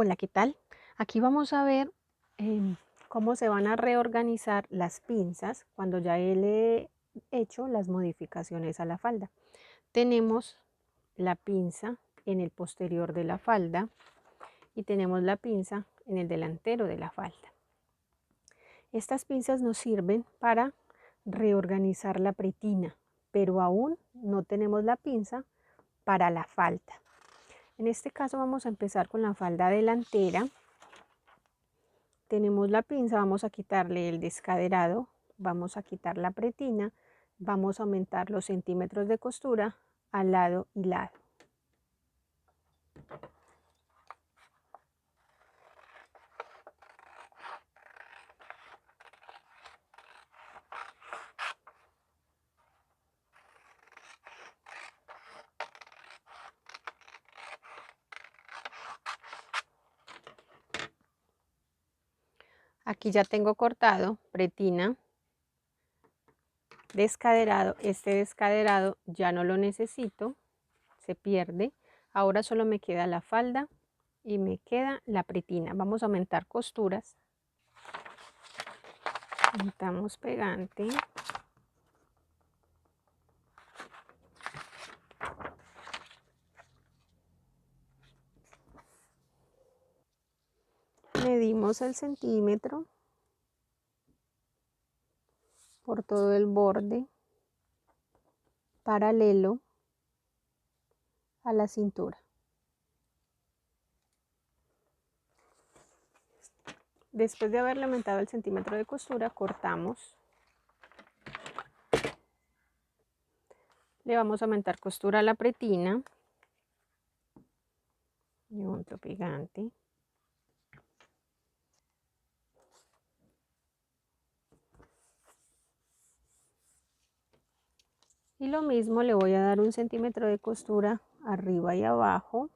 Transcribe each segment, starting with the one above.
Hola, ¿qué tal? Aquí vamos a ver cómo se van a reorganizar las pinzas cuando ya le he hecho las modificaciones a la falda. Tenemos la pinza en el posterior de la falda y tenemos la pinza en el delantero de la falda. Estas pinzas nos sirven para reorganizar la pretina, pero aún no tenemos la pinza para la falda. En este caso vamos a empezar con la falda delantera. Tenemos la pinza, vamos a quitarle el descaderado, vamos a quitar la pretina, vamos a aumentar los centímetros de costura al lado y lado. Aquí ya tengo cortado pretina, descaderado. Este descaderado ya no lo necesito, se pierde. Ahora solo me queda la falda y me queda la pretina. Vamos a aumentar costuras. Aumentamos pegante. Medimos el centímetro por todo el borde paralelo a la cintura. Después de haberle aumentado el centímetro de costura, cortamos. Le vamos a aumentar costura a la pretina. Y otro pegante. Y lo mismo, le voy a dar un centímetro de costura arriba y abajo.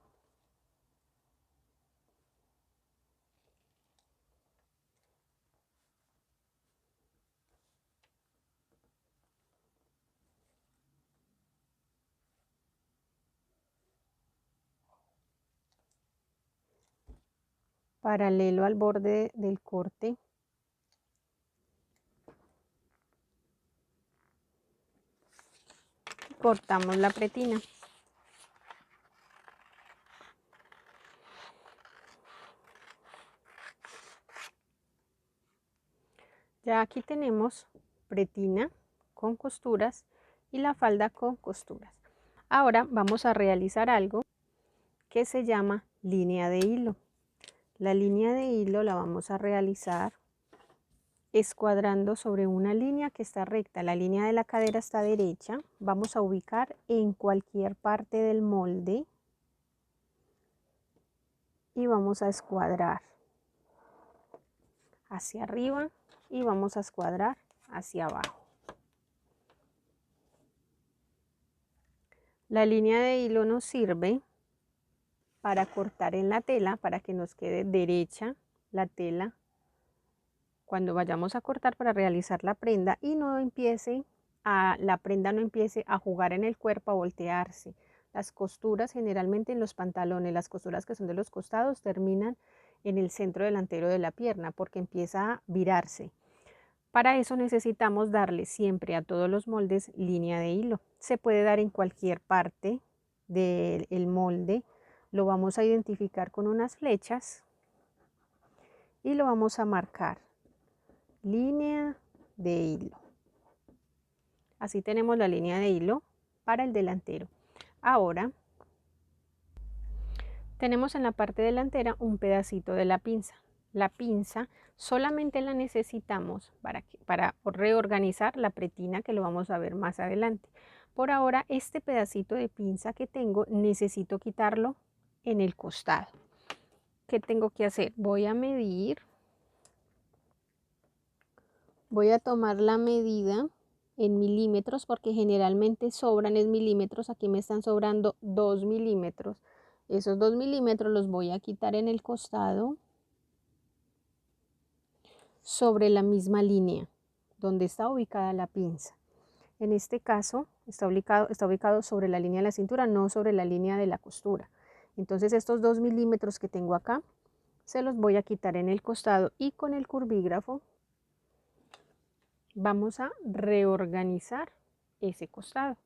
Paralelo al borde del corte. Cortamos la pretina. Ya aquí tenemos pretina con costuras y la falda con costuras. Ahora vamos a realizar algo que se llama línea de hilo. La línea de hilo la vamos a realizar escuadrando sobre una línea que está recta. La línea de la cadera está derecha. Vamos a ubicar en cualquier parte del molde y vamos a escuadrar hacia arriba y vamos a escuadrar hacia abajo. La línea de hilo nos sirve para cortar en la tela, para que nos quede derecha la tela cuando vayamos a cortar para realizar la prenda y la prenda no empiece a jugar en el cuerpo, a voltearse. Las costuras generalmente en los pantalones, las costuras que son de los costados terminan en el centro delantero de la pierna porque empieza a virarse. Para eso necesitamos darle siempre a todos los moldes línea de hilo. Se puede dar en cualquier parte del molde. Lo vamos a identificar con unas flechas y lo vamos a marcar. Línea de hilo. Así tenemos la línea de hilo para el delantero. Ahora tenemos en la parte delantera un pedacito de la pinza. La pinza solamente la necesitamos para reorganizar la pretina, que lo vamos a ver más adelante. Por ahora, este pedacito de pinza que tengo necesito quitarlo en el costado. ¿Qué tengo que hacer? Voy a medir. Voy a tomar la medida en milímetros porque generalmente sobran en milímetros. Aquí me están sobrando 2 milímetros. Esos 2 milímetros los voy a quitar en el costado sobre la misma línea donde está ubicada la pinza. En este caso está ubicado sobre la línea de la cintura, no sobre la línea de la costura. Entonces estos 2 milímetros que tengo acá se los voy a quitar en el costado y con el curvígrafo vamos a reorganizar ese costado,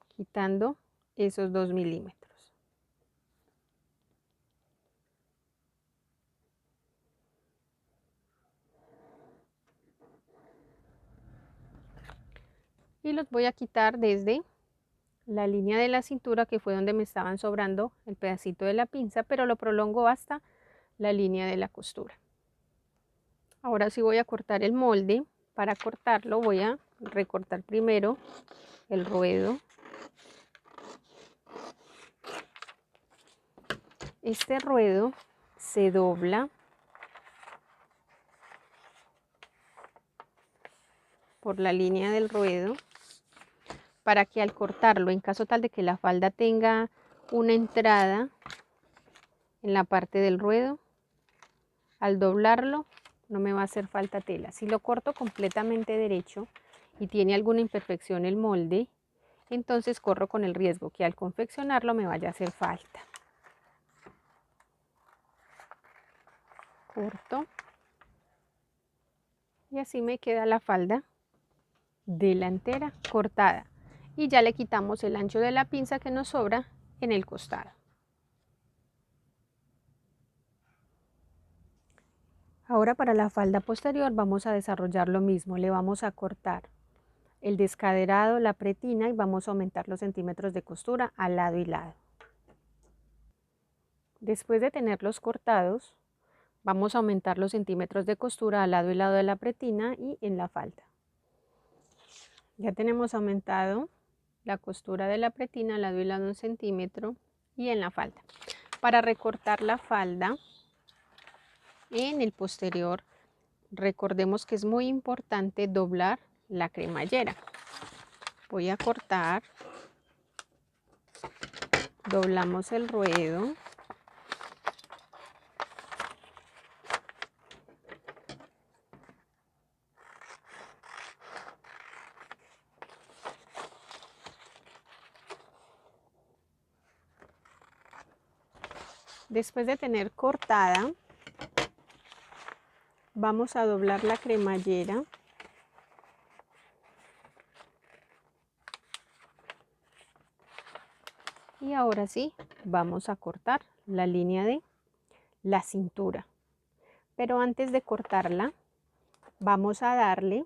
quitando esos 2 milímetros. Y los voy a quitar desde la línea de la cintura, que fue donde me estaban sobrando el pedacito de la pinza, pero lo prolongo hasta la línea de la costura. Ahora sí voy a cortar el molde. Para cortarlo voy a recortar primero el ruedo. Este ruedo se dobla por la línea del ruedo para que al cortarlo, en caso tal de que la falda tenga una entrada en la parte del ruedo, al doblarlo no me va a hacer falta tela. Si lo corto completamente derecho y tiene alguna imperfección el molde, entonces corro con el riesgo que al confeccionarlo me vaya a hacer falta. Corto y así me queda la falda delantera cortada, y ya le quitamos el ancho de la pinza que nos sobra en el costado. Ahora para la falda posterior vamos a desarrollar lo mismo. Le vamos a cortar el descaderado, la pretina, y vamos a aumentar los centímetros de costura al lado y lado. Después de tenerlos cortados, vamos a aumentar los centímetros de costura al lado y lado de la pretina y en la falda. Ya tenemos aumentado la costura de la pretina al lado y lado 1 centímetro y en la falda. Para recortar la falda en el posterior, recordemos que es muy importante doblar la cremallera. Voy a cortar, doblamos el ruedo, después de tener cortada, vamos a doblar la cremallera y ahora sí vamos a cortar la línea de la cintura. Pero antes de cortarla, vamos a darle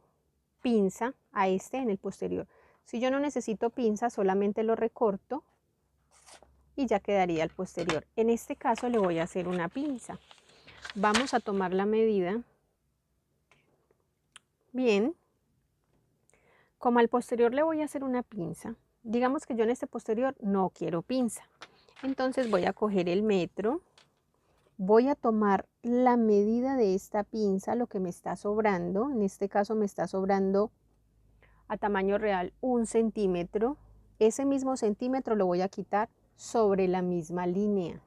pinza a este en el posterior. Si yo no necesito pinza, solamente lo recorto y ya quedaría el posterior. En este caso le voy a hacer una pinza. Vamos a tomar la medida. Bien, como al posterior le voy a hacer una pinza, digamos que yo en este posterior no quiero pinza. Entonces voy a coger el metro, voy a tomar la medida de esta pinza, lo que me está sobrando. En este caso me está sobrando a tamaño real 1 centímetro. Ese mismo centímetro lo voy a quitar sobre la misma línea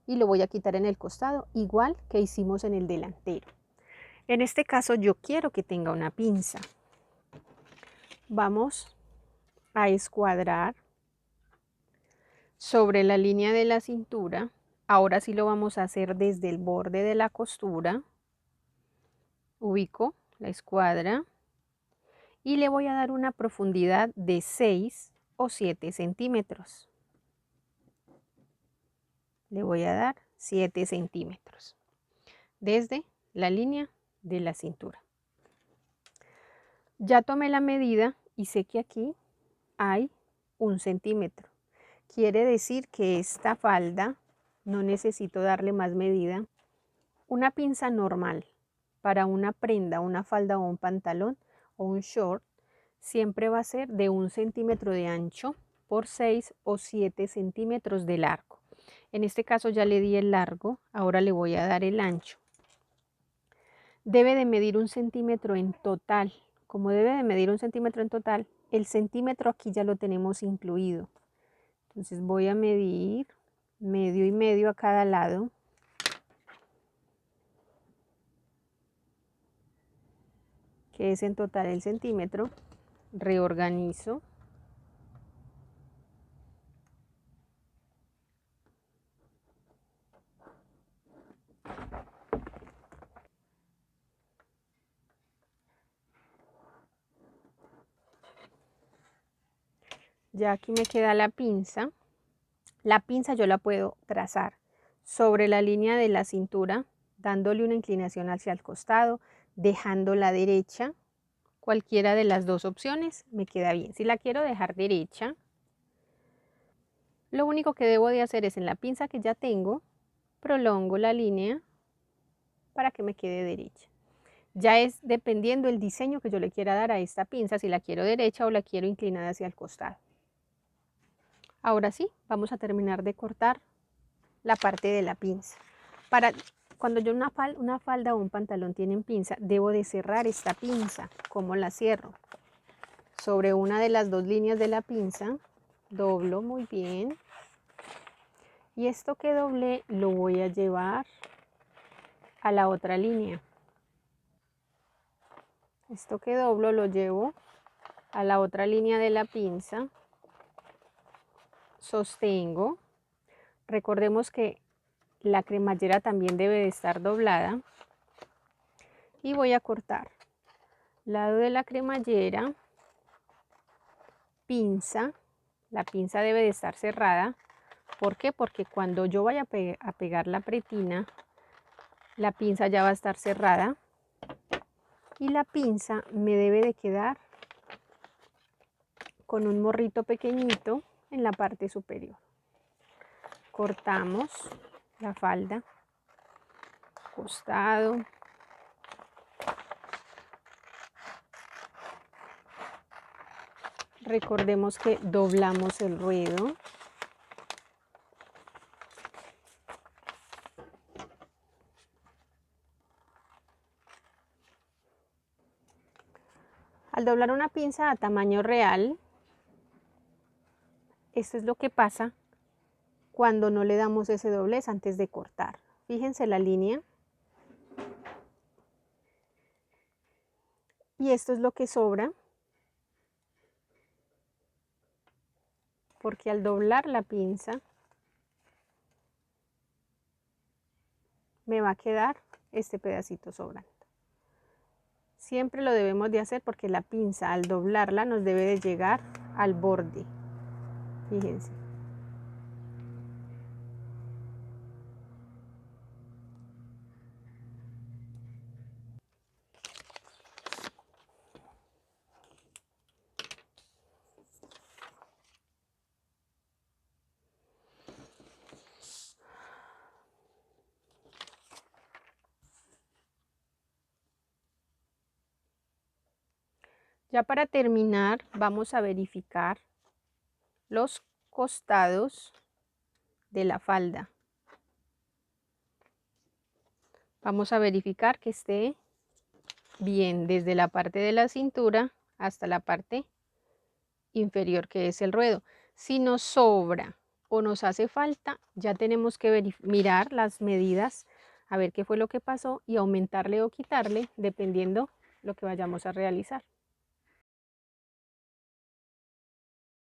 y lo voy a quitar en el costado, igual que hicimos en el delantero. En este caso yo quiero que tenga una pinza. Vamos a escuadrar sobre la línea de la cintura. Ahora sí lo vamos a hacer desde el borde de la costura. Ubico la escuadra y le voy a dar una profundidad de 6 o 7 centímetros. Le voy a dar 7 centímetros desde la línea de la cintura. Ya tomé la medida y sé que aquí hay 1 centímetro. Quiere decir que esta falda no necesito darle más medida. Una pinza normal para una prenda, una falda o un pantalón o un short siempre va a ser de 1 centímetro de ancho por 6 o 7 centímetros de largo. En este caso ya le di el largo, ahora le voy a dar el ancho. Debe de medir 1 centímetro en total. Como debe de medir 1 centímetro en total, el centímetro aquí ya lo tenemos incluido. Entonces voy a medir medio y medio a cada lado. Que es en total el centímetro. Reorganizo. Ya aquí me queda la pinza. La pinza yo la puedo trazar sobre la línea de la cintura, dándole una inclinación hacia el costado, dejando la derecha. Cualquiera de las dos opciones me queda bien. Si la quiero dejar derecha, lo único que debo de hacer es en la pinza que ya tengo, prolongo la línea para que me quede derecha. Ya es dependiendo el diseño que yo le quiera dar a esta pinza, si la quiero derecha o la quiero inclinada hacia el costado. Ahora sí, vamos a terminar de cortar la parte de la pinza. Cuando yo una falda o un pantalón tienen pinza, debo de cerrar esta pinza. ¿Cómo la cierro? Sobre una de las dos líneas de la pinza, doblo muy bien. Y esto que doblé lo voy a llevar a la otra línea. Esto que doblo lo llevo a la otra línea de la pinza. Sostengo. Recordemos que la cremallera también debe de estar doblada. Y voy a cortar lado de la cremallera, pinza. La pinza debe de estar cerrada. ¿Por qué? Porque cuando yo vaya a pegar la pretina, la pinza ya va a estar cerrada. Y la pinza me debe de quedar con un morrito pequeñito en la parte superior. Cortamos la falda, costado. Recordemos que doblamos el ruedo. Al doblar una pinza a tamaño real, esto es lo que pasa cuando no le damos ese doblez antes de cortar. Fíjense la línea. Y esto es lo que sobra, porque al doblar la pinza me va a quedar este pedacito sobrando. Siempre lo debemos de hacer porque la pinza al doblarla nos debe de llegar al borde. Fíjense. Ya para terminar vamos a verificar los costados de la falda. Vamos a verificar que esté bien desde la parte de la cintura hasta la parte inferior, que es el ruedo. Si nos sobra o nos hace falta, ya tenemos que mirar las medidas, a ver qué fue lo que pasó y aumentarle o quitarle dependiendo lo que vayamos a realizar.